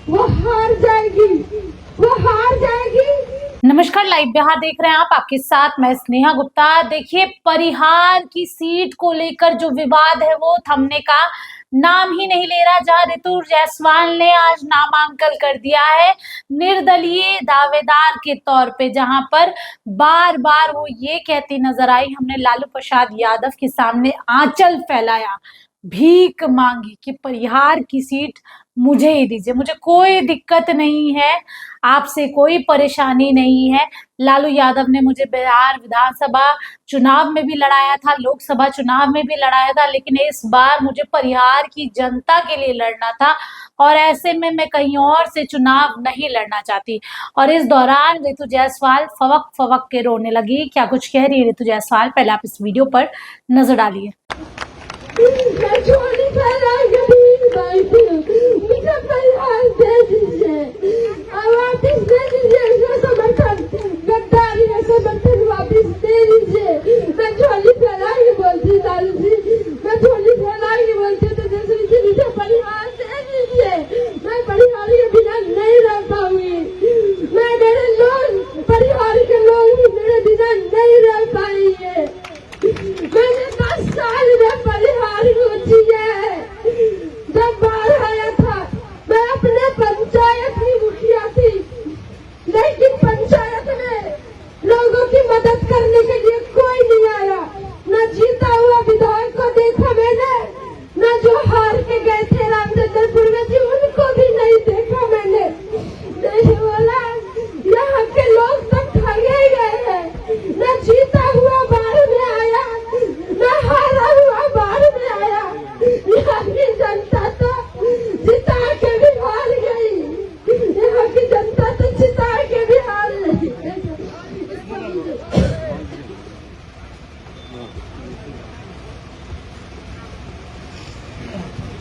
वो हार जाएगी, वो हार जाएगी। नमस्कार, लाइव बिहार देख रहे हैं आप, आपके साथ मैं स्नेहा गुप्ता। देखिए, परिहार की सीट को लेकर जो विवाद है वो थमने का नाम ही नहीं ले रहा। जहां ऋतु जायसवाल ने आज नामांकन कर दिया है निर्दलीय दावेदार के तौर पे, जहां पर बार बार वो ये कहती नजर आई, हमने लालू प्रसाद यादव के सामने आंचल फैलाया, भीख मांगी कि परिहार की सीट मुझे ही दीजिए, मुझे कोई दिक्कत नहीं है, आपसे कोई परेशानी नहीं है। लालू यादव ने मुझे बिहार विधानसभा चुनाव में भी लड़ाया था, लोकसभा चुनाव में भी लड़ाया था, लेकिन इस बार मुझे परिहार की जनता के लिए लड़ना था और ऐसे में मैं कहीं और से चुनाव नहीं लड़ना चाहती। और इस दौरान ऋतु जायसवाल फवक फवक के रोने लगी। क्या कुछ कह रही है ऋतु जायसवाल, पहले आप इस वीडियो पर नजर डालिए।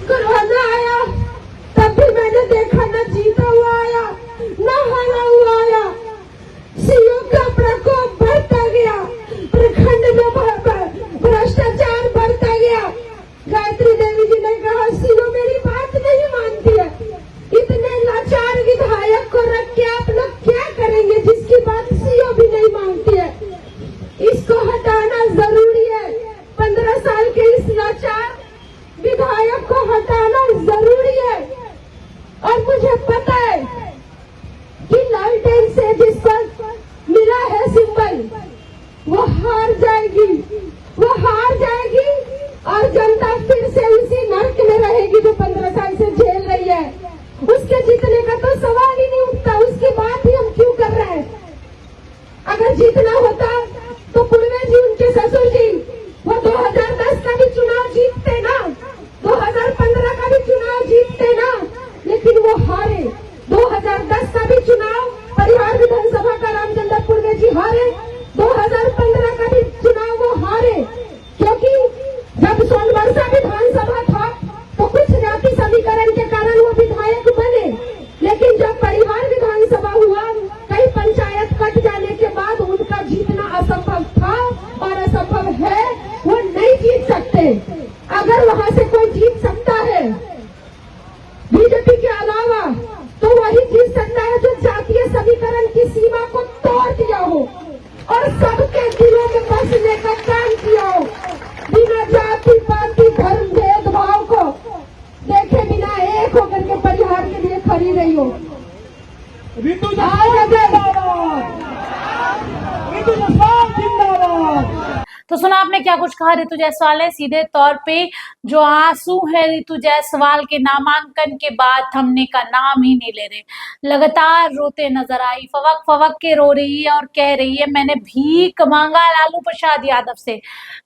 कोरोना आया तब भी मैंने देखा, ना जीता हुआ आया ना हारा हुआ आया। सीओ का प्रकोप बढ़ता गया, प्रखंड में भ्रष्टाचार बढ़ता गया। गायत्री देवी जी ने कहा सीओ मेरी बात नहीं मानती है। इतने लाचार विधायक को रख के आप लोग क्या करेंगे जिसकी बात सीओ भी नहीं मानती है। इसको हटाना जरूरी है। 15 साल के इस लाचार विधायक को हटाना जरूरी है। और मुझे पता है कि लालटेन से जिस पर मिला है सिंबल, वो हार जाएगी, वो हार जाएगी और जनता फिर से उसी नर्क में रहेगी जो 15 साल से झेल रही है। उसके जीतने का तो सवाल ही नहीं उठता, उसकी बात ही हम क्यों कर रहे हैं। अगर जीतना होता तो पूर्वे जी, उनके ससुर जी, वो 2010 का भी चुनाव जीतते ना, 2015 का भी चुनाव जीतते ना, लेकिन वो हारे। 2010 का भी चुनाव परिहार विधानसभा का रामचंद्रपुर में जी हारे, 2015 का भी चुनाव वो हारे, क्योंकि जब सोनवर्षा विधानसभा था तो कुछ जाति समीकरण के कारण वो विधायक बने, लेकिन जब परिहार विधानसभा हुआ, कई पंचायत कट जाने के बाद उनका जीतना असंभव था और असंभव है, वो नहीं जीत सकते। अगर वहां से कोई जीत सकता है बीजेपी के अलावा, तो वही जीत सकता है जो जातीय समीकरण की सीमा को तोड़ दिया हो और सबके दिलों में बसने का काम किया हो, बिना जाति पाति धर्म भेदभाव को देखे बिना एक होकर के परिहार के लिए खड़ी रही हो। ऋतु जायसवाल जिंदाबाद। तो सुना आपने क्या कुछ कहा ऋतु जायसवाल ने। सीधे तौर पे जो आंसू है ऋतु जायसवाल के नामांकन के बाद थमने का नाम ही नहीं ले रहे, लगातार रोते नजर आई, फवक फवक के रो रही है और कह रही है मैंने भीख मांगा लालू प्रसाद यादव से।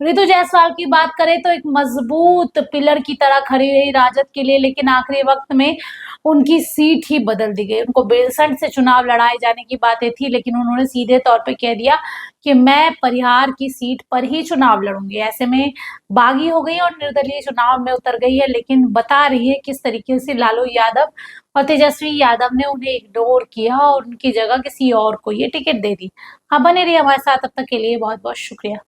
ऋतु जायसवाल की बात करें तो एक मजबूत पिलर की तरह खड़ी रही राजद के लिए, लेकिन आखिरी वक्त में उनकी सीट ही बदल दी गई। उनको बेलसंड से चुनाव लड़ाए जाने की बातें थी, लेकिन उन्होंने सीधे तौर पे कह दिया कि मैं परिहार की सीट पर ही चुनाव लड़ूंगी। ऐसे में बागी हो गई और निर्दलीय चुनाव में उतर गई है, लेकिन बता रही है किस तरीके से लालू यादव और तेजस्वी यादव ने उन्हें इग्नोर किया और उनकी जगह किसी और को ये टिकट दे दी। हाँ, बने रहिए हमारे साथ, तब तक के लिए बहुत बहुत शुक्रिया।